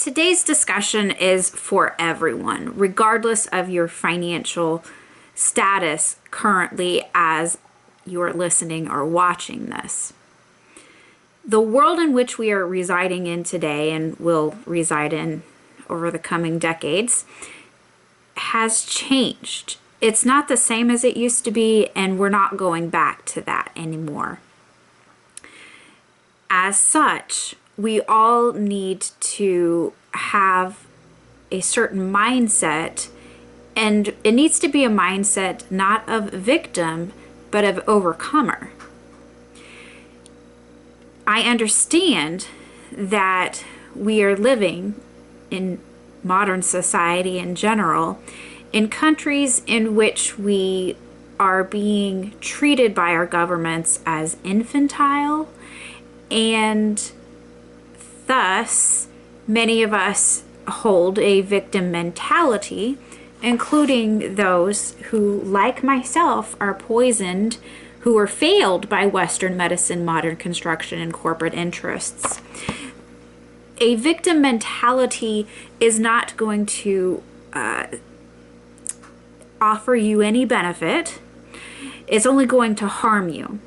Today's discussion is for everyone, regardless of your financial status currently as you're listening or watching this. The world in which we are residing in today and will reside in over the coming decades has changed. It's not the same as it used to be, and we're not going back to that anymore. As such, we all need to have a certain mindset, and it needs to be a mindset not of victim, but of overcomer. I understand that we are living in modern society in general in countries in which we are being treated by our governments as infantile, and thus many of us hold a victim mentality, including those who, like myself, are poisoned, who are failed by Western medicine, modern construction, and corporate interests. A victim mentality is not going to offer you any benefit. It's only going to harm you.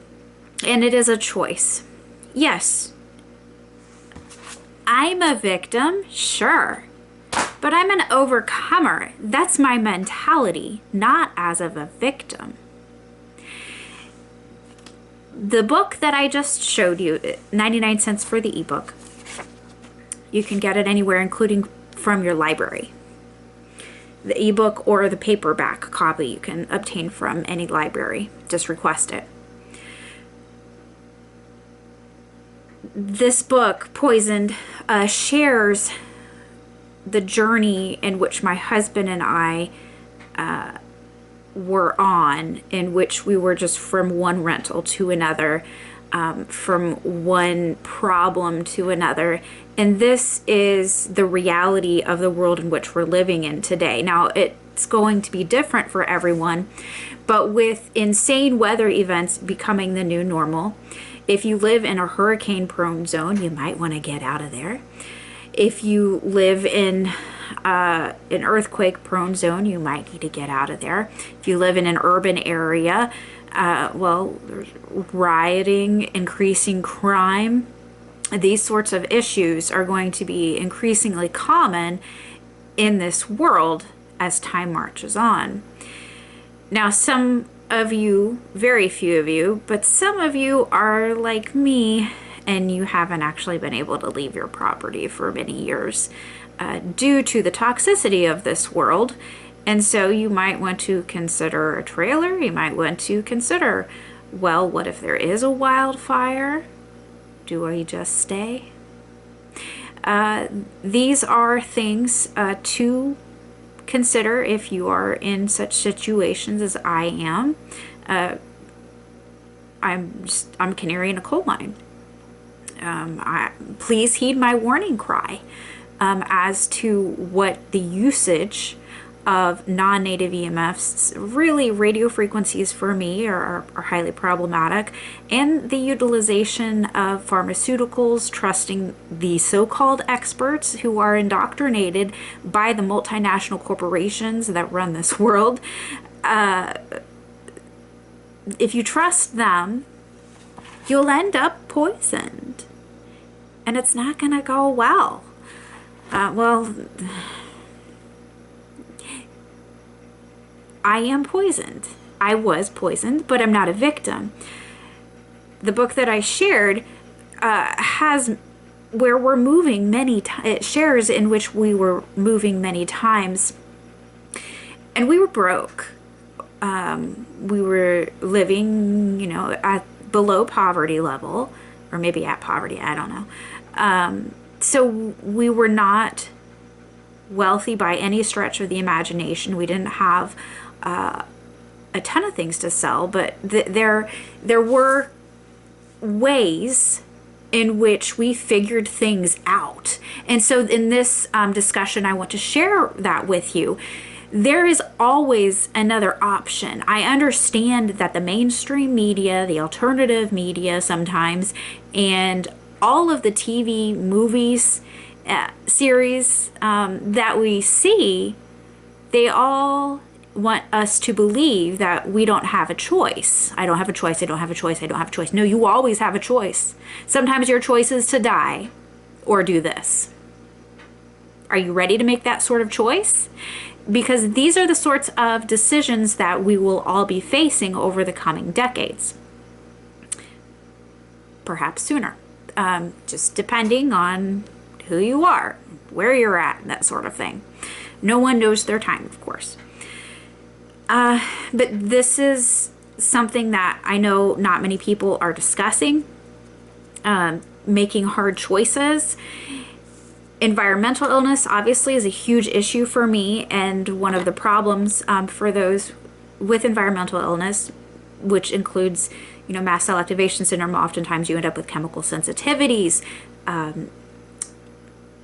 And it is a choice. Yes, I'm a victim, sure, but I'm an overcomer. That's my mentality, not as of a victim. The book that I just showed you, 99 cents for the ebook, you can get it anywhere, including from your library. The ebook or the paperback copy you can obtain from any library. Just request it. This book, Poisoned, shares the journey in which my husband and I were on, in which we were just from one rental to another, from one problem to another. And this is the reality of the world in which we're living in today. Now, it's going to be different for everyone, but with insane weather events becoming the new normal, if you live in a hurricane-prone zone, you might want to get out of there. If you live in an earthquake-prone zone, you might need to get out of there. If you live in an urban area, there's rioting, increasing crime. These sorts of issues are going to be increasingly common in this world as time marches on. Now, some of you, very few of you, but some of you are like me, and you haven't actually been able to leave your property for many years due to the toxicity of this world. And so you might want to consider a trailer. You might want to consider, well, what if there is a wildfire? Do I just stay? These are things to consider if you are in such situations as I am. I'm canary in a coal mine. Please heed my warning cry as to what the usage of non-native EMFs, really radio frequencies for me are highly problematic, and the utilization of pharmaceuticals, trusting the so-called experts who are indoctrinated by the multinational corporations that run this world. If you trust them, you'll end up poisoned, and it's not going to go well. I am poisoned. I was poisoned, but I'm not a victim. The book that I shared has where we're moving many times. It shares in which we were moving many times, and we were broke. We were living, at below poverty level, or maybe at poverty. I don't know. So we were not wealthy by any stretch of the imagination. We didn't have a ton of things to sell, but there were ways in which we figured things out. And so in this discussion, I want to share that with you. There is always another option. I understand that the mainstream media, the alternative media sometimes, and all of the TV, movies, series that we see, they all want us to believe that we don't have a choice. I don't have a choice. I don't have a choice. I don't have a choice. No, you always have a choice. Sometimes your choice is to die or do this. Are you ready to make that sort of choice? Because these are the sorts of decisions that we will all be facing over the coming decades. Perhaps sooner. Just depending on who you are, where you're at, that sort of thing. No one knows their time, of course. But this is something that I know not many people are discussing, making hard choices. Environmental illness obviously is a huge issue for me, and one of the problems for those with environmental illness, which includes, mast cell activation syndrome, oftentimes you end up with chemical sensitivities,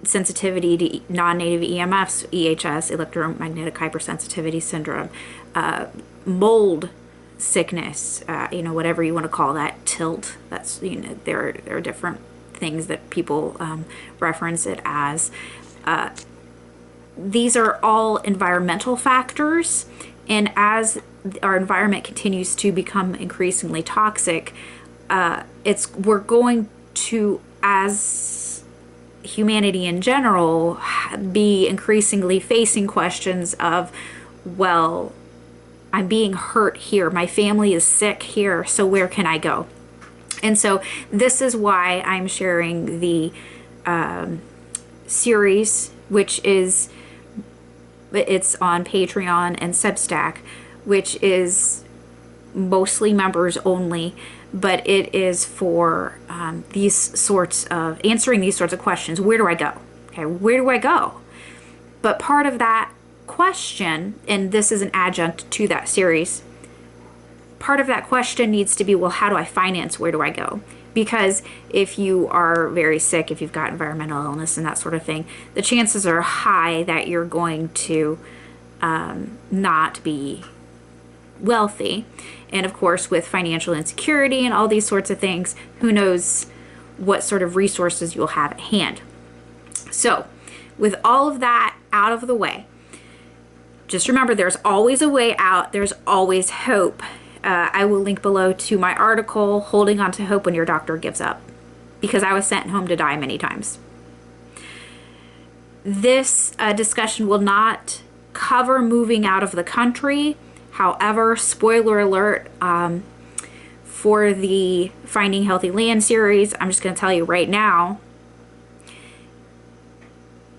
sensitivity to non-native EMFs, EHS, electromagnetic hypersensitivity syndrome, mold sickness, whatever you want to call that, tilt. That's, there are different things that people reference it as. These are all environmental factors, and as our environment continues to become increasingly toxic, we're going to, as humanity in general, be increasingly facing questions of, well, I'm being hurt here, my family is sick here, so where can I go? And so this is why I'm sharing the series, which it's on Patreon and Substack, which is mostly members only, but it is for answering these sorts of questions. Where do I go? Okay, where do I go? But part of that question, and this is an adjunct to that series, part of that question needs to be, well, how do I finance? Where do I go? Because if you are very sick, if you've got environmental illness and that sort of thing, the chances are high that you're going to not be wealthy. And of course, with financial insecurity and all these sorts of things, who knows what sort of resources you'll have at hand. So with all of that out of the way, just remember, there's always a way out. There's always hope. I will link below to my article, Holding On to Hope When Your Doctor Gives Up, because I was sent home to die many times. This discussion will not cover moving out of the country. However, spoiler alert, for the Finding Healthy Land series, I'm just going to tell you right now,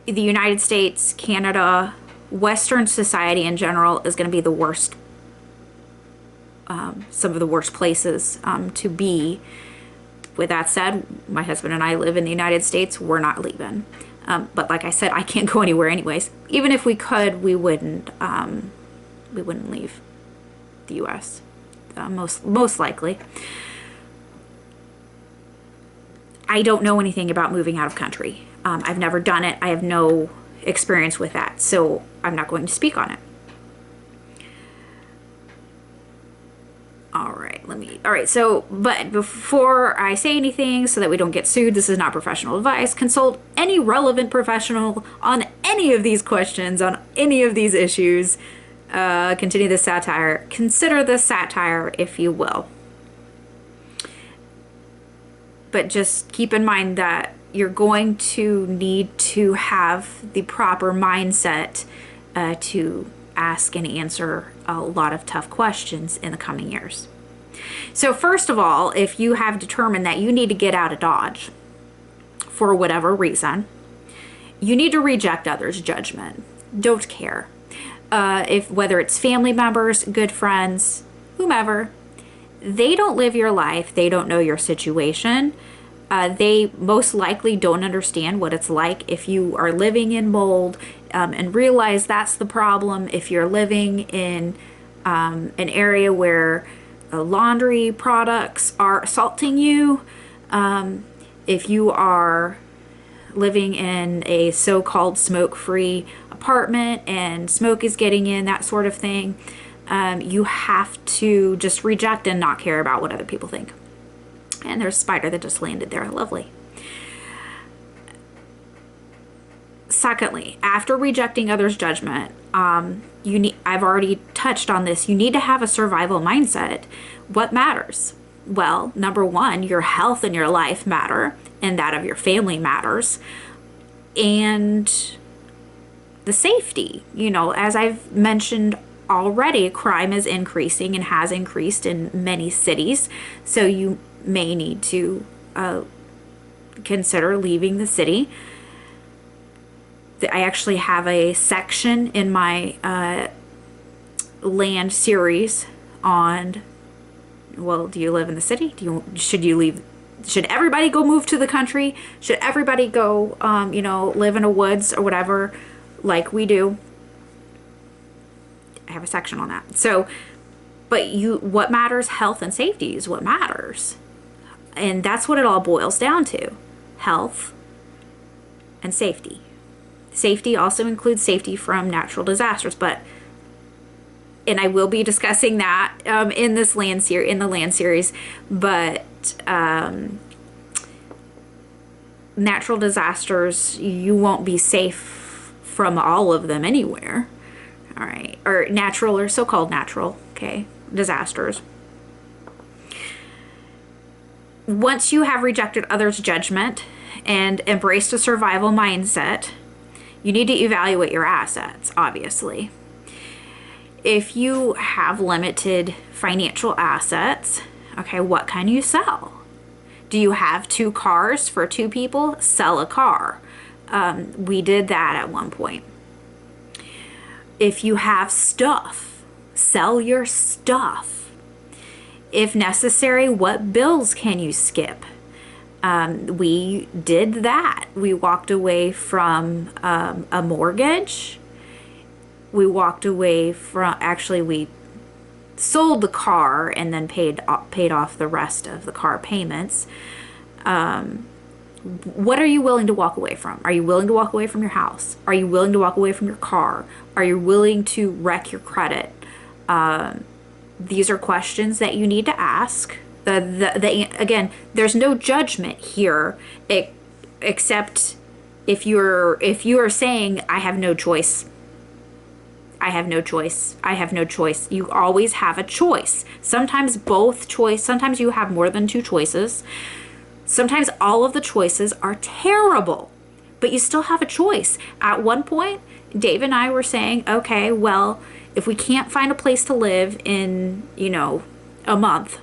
the United States, Canada, Western society in general is going to be the worst, some of the worst places to be. With that said, my husband and I live in the United States. We're not leaving. But like I said, I can't go anywhere anyways. Even if we could, we wouldn't leave the U.S. Most likely. I don't know anything about moving out of country. I've never done it. I have no experience with that, so I'm not going to speak on it. But before I say anything, so that we don't get sued, this is not professional advice. Consult any relevant professional on any of these questions, on any of these issues. Continue the satire. Consider this satire, if you will. But just keep in mind that you're going to need to have the proper mindset to ask and answer a lot of tough questions in the coming years. So first of all, if you have determined that you need to get out of Dodge for whatever reason, you need to reject others' judgment. Don't care. Whether it's family members, good friends, whomever, they don't live your life. They don't know your situation. They most likely don't understand what it's like if you are living in mold, and realize that's the problem. If you're living in an area where laundry products are assaulting you, if you are living in a so-called smoke-free apartment and smoke is getting in, that sort of thing, you have to just reject and not care about what other people think. And there's a spider that just landed there. Lovely. Secondly, after rejecting others' judgment, I've already touched on this. You need to have a survival mindset. What matters? Well, number one, your health and your life matter, and that of your family matters. And the safety, as I've mentioned already, crime is increasing and has increased in many cities. So you may need to consider leaving the city. I actually have a section in my land series on, well, do you live in the city? Should you leave? Should everybody go move to the country? Should everybody go, live in a woods or whatever, like we do? I have a section on that. So, but what matters? Health and safety is what matters. And that's what it all boils down to. Health and safety. Safety also includes safety from natural disasters, and I will be discussing that in the land series, but natural disasters, you won't be safe from all of them anywhere. All right, or natural or so-called natural, okay, disasters. Once you have rejected others' judgment and embraced a survival mindset, you need to evaluate your assets, obviously. If you have limited financial assets, okay, what can you sell? Do you have 2 cars for 2 people? Sell a car. We did that at one point. If you have stuff, sell your stuff. If necessary, what bills can you skip? We did that. We walked away from a mortgage. We walked away from, actually, we sold the car and then paid off the rest of the car payments. What are you willing to walk away from? Are you willing to walk away from your house? Are you willing to walk away from your car? Are you willing to wreck your credit? These are questions that you need to ask. Again, there's no judgment here, except if you are saying, I have no choice. I have no choice. I have no choice. You always have a choice. Sometimes sometimes you have more than 2 choices. Sometimes all of the choices are terrible, but you still have a choice. At one point, Dave and I were saying, okay, well, if we can't find a place to live in, a month,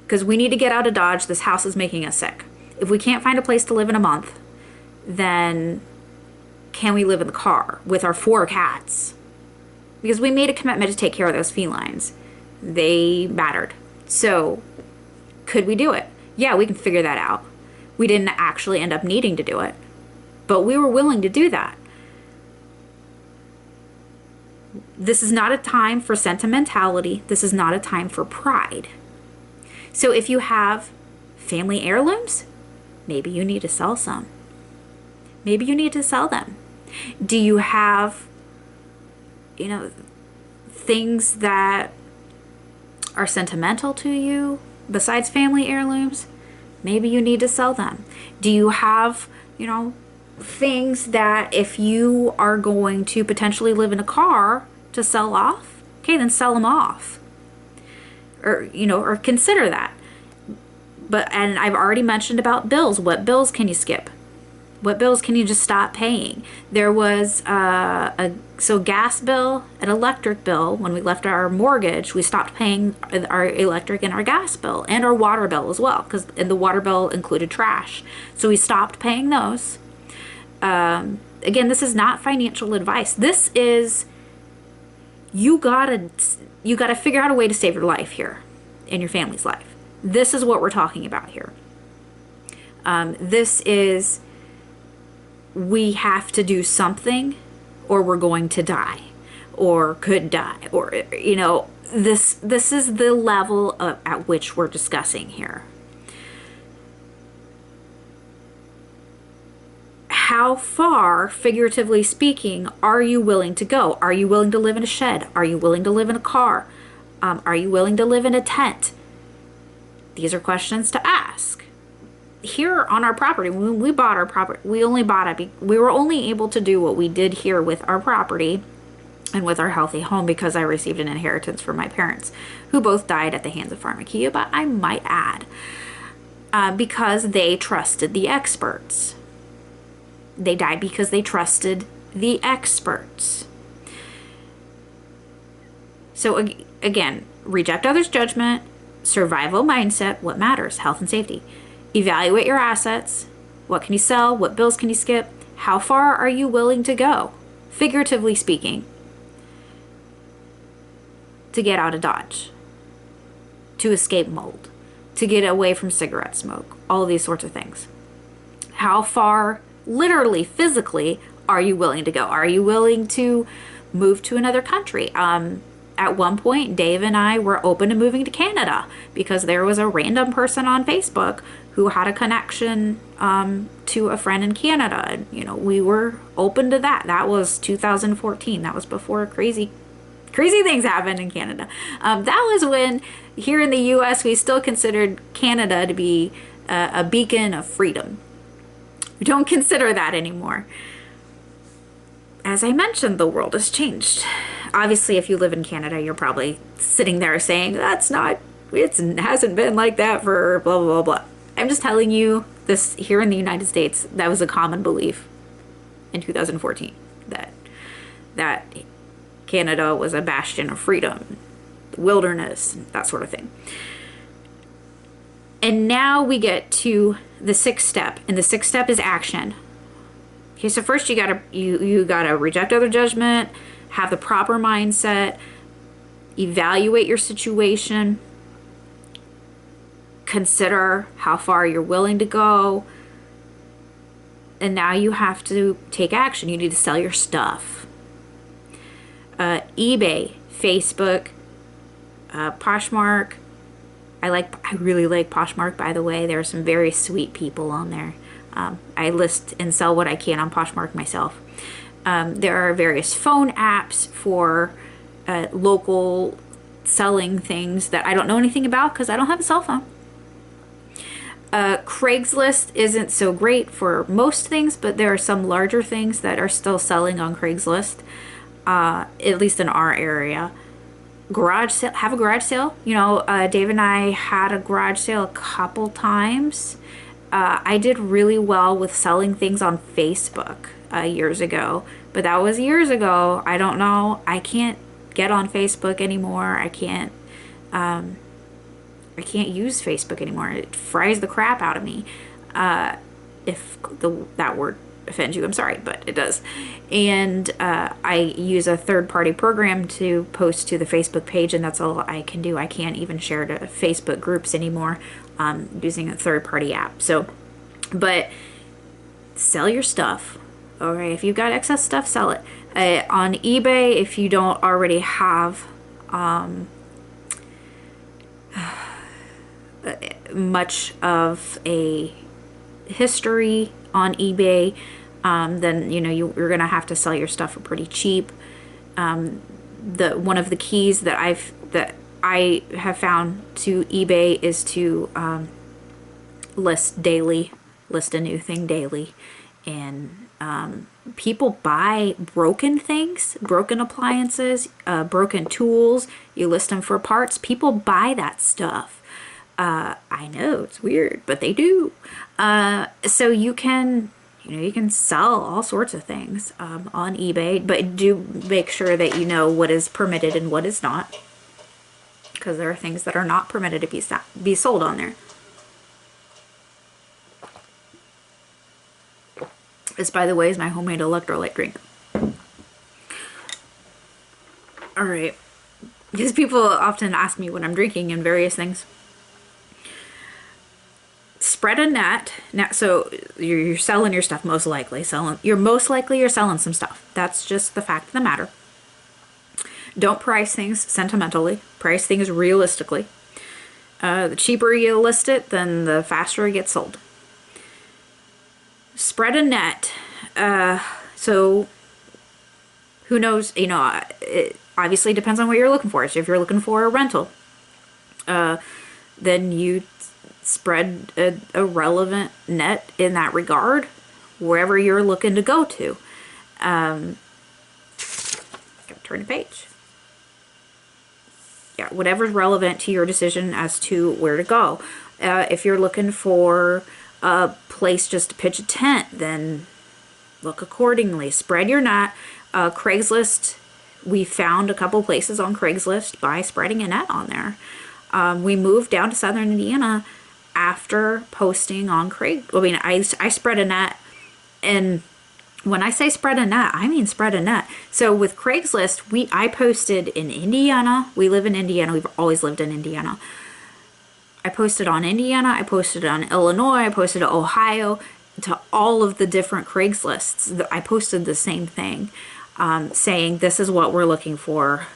because we need to get out of Dodge. This house is making us sick. If we can't find a place to live in a month, then can we live in the car with our 4 cats? Because we made a commitment to take care of those felines. They mattered. So could we do it? Yeah, we can figure that out. We didn't actually end up needing to do it, but we were willing to do that. This is not a time for sentimentality. This is not a time for pride. So if you have family heirlooms, maybe you need to sell some. Maybe you need to sell them. Do you have, things that are sentimental to you besides family heirlooms? Maybe you need to sell them. Do you have, things that if you are going to potentially live in a car to sell off, okay, then sell them off. Or consider that. And I've already mentioned about bills. What bills can you skip? What bills can you just stop paying? There was gas bill, an electric bill. When we left our mortgage, we stopped paying our electric and our gas bill and our water bill as well, and the water bill included trash. So we stopped paying those. Again, this is not financial advice. This is, you gotta figure out a way to save your life here and your family's life. This is what we're talking about here. This is, we have to do something or we're going to die or could die, or, this is the level at which we're discussing here. How far, figuratively speaking, are you willing to go? Are you willing to live in a shed? Are you willing to live in a car? Are you willing to live in a tent? These are questions to ask. here on our property, when we bought our property, we only bought it, we were only able to do what we did here with our property and with our healthy home because I received an inheritance from my parents, who both died at the hands of pharmacia, but I might add, because they trusted the experts. They died because they trusted the experts. So again, reject others' judgment, survival mindset, what matters, health and safety. Evaluate your assets. What can you sell? What bills can you skip? How far are you willing to go, figuratively speaking, to get out of Dodge, to escape mold, to get away from cigarette smoke, all of these sorts of things. How far, literally, physically, are you willing to go? Are you willing to move to another country? At one point, Dave and I were open to moving to Canada because there was a random person on Facebook who had a connection to a friend in Canada. And, you know, we were open to that. That was 2014. That was before crazy things happened in Canada. That was when here in the U.S. we still considered Canada to be a beacon of freedom. We don't consider that anymore. As I mentioned, the world has changed. Obviously, if you live in Canada, you're probably sitting there saying, it hasn't been like that for blah, blah, blah, blah. I'm just telling you this here in the United States, that was a common belief in 2014, that Canada was a bastion of freedom, wilderness, that sort of thing. And now we get to the sixth step, and the sixth step is action. Okay, so first you gotta reject other judgment, have the proper mindset, evaluate your situation, consider how far you're willing to go, and now you have to take action. You need to sell your stuff. eBay, Facebook, Poshmark. I really like Poshmark, by the way. There are some very sweet people on there. I list and sell what I can on Poshmark myself. There are various phone apps for local selling things that I don't know anything about because I don't have a cell phone. Craigslist isn't so great for most things, but there are some larger things that are still selling on Craigslist, at least in our area. Garage sale, have a garage sale. You know, Dave and I had a garage sale a couple times. I did really well with selling things on Facebook years ago, but that was years ago. I don't know. I can't get on Facebook anymore. I can't use Facebook anymore. It fries the crap out of me. If that word offends you, I'm sorry, but it does. And I use a third-party program to post to the Facebook page, and that's all I can do. I can't even share to Facebook groups anymore using a third-party app. So, but sell your stuff. All right, if you've got excess stuff, sell it. On eBay, if you don't already have much of a history on eBay, then you know you're gonna have to sell your stuff for pretty cheap. One of the keys that I have found to eBay is to list a new thing daily, and people buy broken things, broken appliances, broken tools. You list them for parts. People buy that stuff. I know it's weird, but they do. So you can sell all sorts of things on eBay, but do make sure that you know what is permitted and what is not, because there are things that are not permitted to be sold on there. This, by the way, is my homemade electrolyte drink. All right, because people often ask me what I'm drinking and various things. Spread a net. Now, so you're selling your stuff, most likely. You're selling some stuff. That's just the fact of the matter. Don't price things sentimentally. Price things realistically. The cheaper you list it, then the faster it gets sold. Spread a net. So who knows? You know, it obviously depends on what you're looking for. So if you're looking for a rental, then you spread a relevant net in that regard, wherever you're looking to go to. Turn the page. Yeah, whatever's relevant to your decision as to where to go. If you're looking for a place just to pitch a tent, then look accordingly. Spread your net. Craigslist, we found a couple places on Craigslist by spreading a net on there. We moved down to southern Indiana after posting on Craigslist. I mean, I spread a net, and when I say spread a net, I mean spread a net. So with Craigslist, I posted in Indiana. We live in Indiana. We've always lived in Indiana. I posted on Indiana. I posted on Illinois. I posted to Ohio, to all of the different Craigslists. I posted the same thing, saying this is what we're looking for.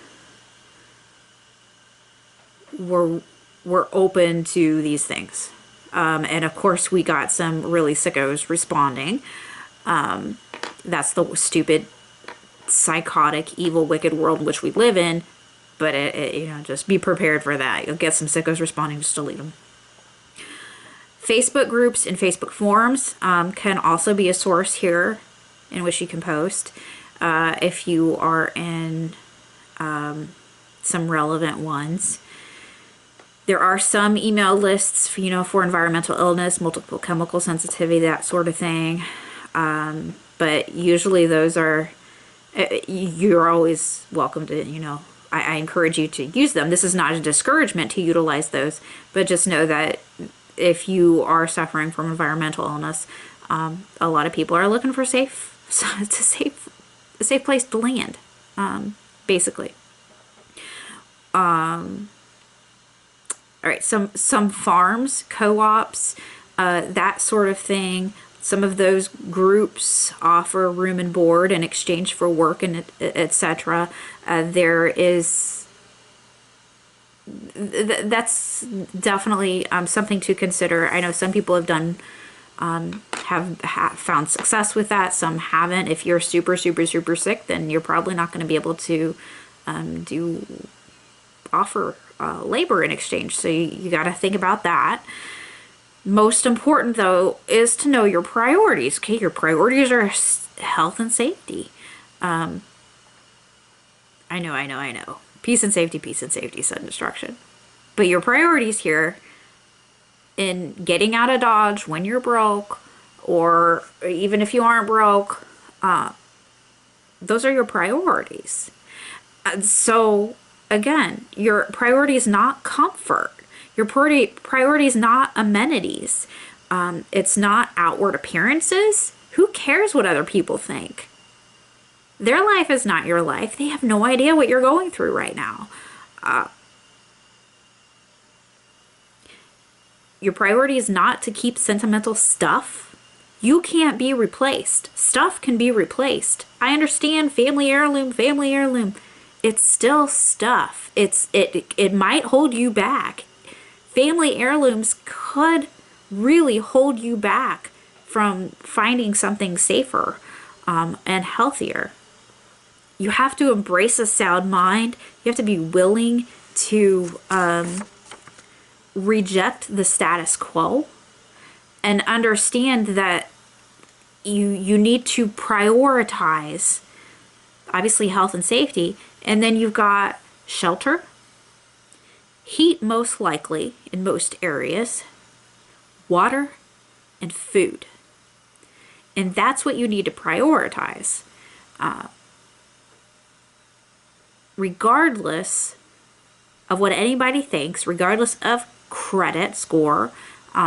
We're open to these things. And of course, we got some really sickos responding. That's the stupid, psychotic, evil, wicked world in which we live in. But you know, just be prepared for that. You'll get some sickos responding. Just delete them. Facebook groups and Facebook forums can also be a source here in which you can post if you are in some relevant ones. There are some email lists, you know, for environmental illness, multiple chemical sensitivity, that sort of thing. But usually those are, you're always welcome to, you know, I encourage you to use them. This is not a discouragement to utilize those, but just know that if you are suffering from environmental illness, a lot of people are looking for a safe place to land, basically. All right, some farms, co-ops, that sort of thing. Some of those groups offer room and board in exchange for work and etc. There is, that's definitely something to consider. I know some people have done, have found success with that. Some haven't. If you're super sick, then you're probably not going to be able to offer labor in exchange. So you got to think about that. Most important, though, is to know your priorities. Okay, your priorities are health and safety. I know. Peace and safety, sudden destruction. But your priorities here in getting out of Dodge when you're broke, or even if you aren't broke, those are your priorities. So, again, your priority is not comfort. Your priority is not amenities. It's not outward appearances. Who cares what other people think? Their life is not your life. They have no idea what you're going through right now. Your priority is not to keep sentimental stuff. You can't be replaced. Stuff can be replaced. I understand family heirloom. It's still stuff. It might hold you back. Family heirlooms could really hold you back from finding something safer and healthier. You have to embrace a sound mind. You have to be willing to reject the status quo and understand that you need to prioritize, obviously, health and safety. And then you've got shelter, heat most likely in most areas, water, and food. And that's what you need to prioritize. Regardless of what anybody thinks, regardless of credit score,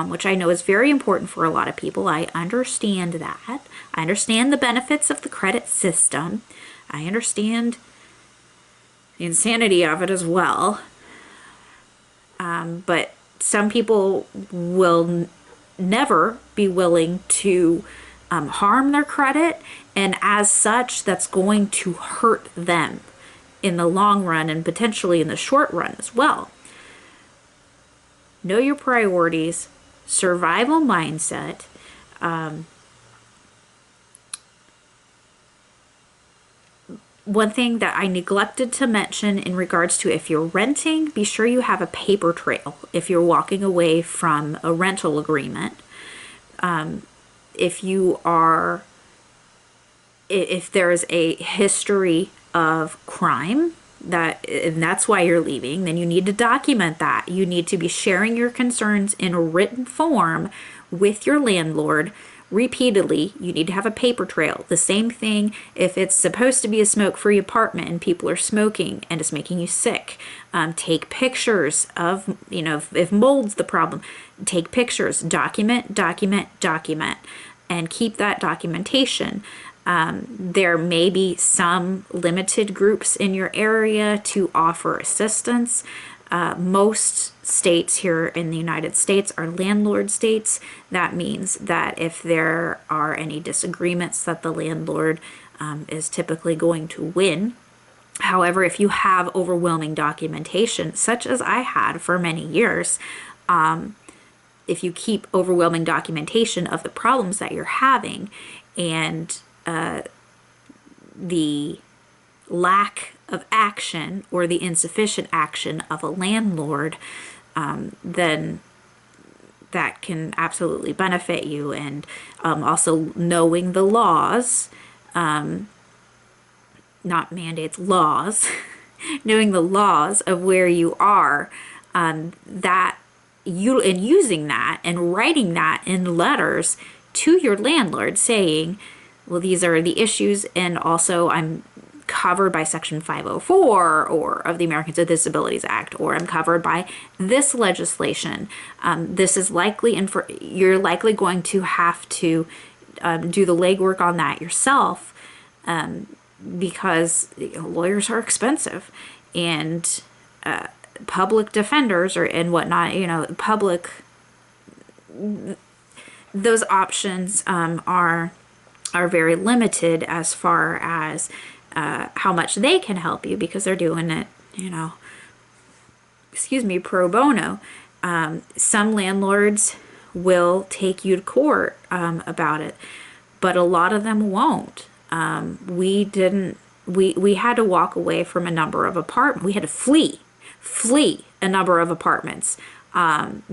which I know is very important for a lot of people. I understand that. I understand the benefits of the credit system. I understand the insanity of it as well. But some people will never be willing to harm their credit, and as such, that's going to hurt them in the long run and potentially in the short run as well. Know your priorities, survival mindset, one thing that I neglected to mention in regards to if you're renting, be sure you have a paper trail if you're walking away from a rental agreement. If you are, if there is a history of crime, and that's why you're leaving, then you need to document that. You need to be sharing your concerns in a written form with your landlord repeatedly. You need to have a paper trail. The same thing if it's supposed to be a smoke-free apartment and people are smoking and it's making you sick. Take pictures of, if mold's the problem, take pictures, document, and keep that documentation. There may be some limited groups in your area to offer assistance. Most states here in the United States are landlord states. That means that if there are any disagreements, that the landlord is typically going to win. However, if you have overwhelming documentation, such as I had for many years, if you keep overwhelming documentation of the problems that you're having and the lack of action or the insufficient action of a landlord, then that can absolutely benefit you. And also knowing the laws, not mandates, laws, knowing the laws of where you are, that you, and using that and writing that in letters to your landlord saying, well, these are the issues, and also I'm covered by Section 504 or of the Americans with Disabilities Act, or I'm covered by this legislation. This is likely, and you're likely going to have to do the legwork on that yourself, because lawyers are expensive, and public defenders and whatnot, those options are very limited as far as how much they can help you, because they're doing it, pro bono. Some landlords will take you to court about it, but a lot of them won't. We had to walk away from a number of apartments. We had to flee a number of apartments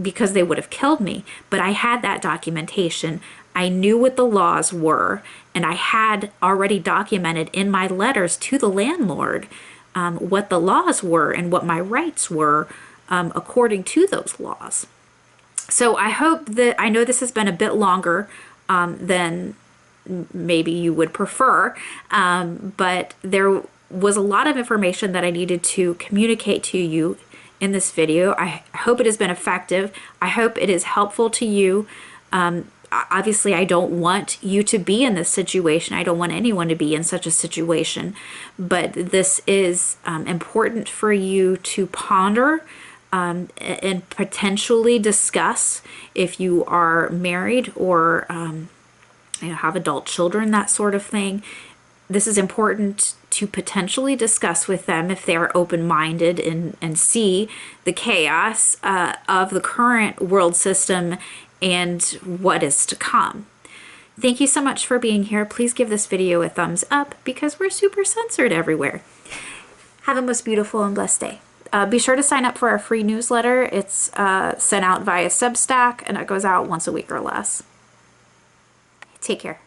because they would have killed me. But I had that documentation. I knew what the laws were, and I had already documented in my letters to the landlord what the laws were and what my rights were according to those laws. So I know this has been a bit longer than maybe you would prefer, but there was a lot of information that I needed to communicate to you in this video. I hope it has been effective. I hope it is helpful to you. Obviously, I don't want you to be in this situation. I don't want anyone to be in such a situation, but this is important for you to ponder and potentially discuss if you are married or have adult children, that sort of thing. This is important to potentially discuss with them if they are open-minded and see the chaos of the current world system and what is to come. Thank you so much for being here. Please give this video a thumbs up because we're super censored everywhere. Have a most beautiful and blessed day. Be sure to sign up for our free newsletter. It's sent out via Substack, and it goes out once a week or less. Take care.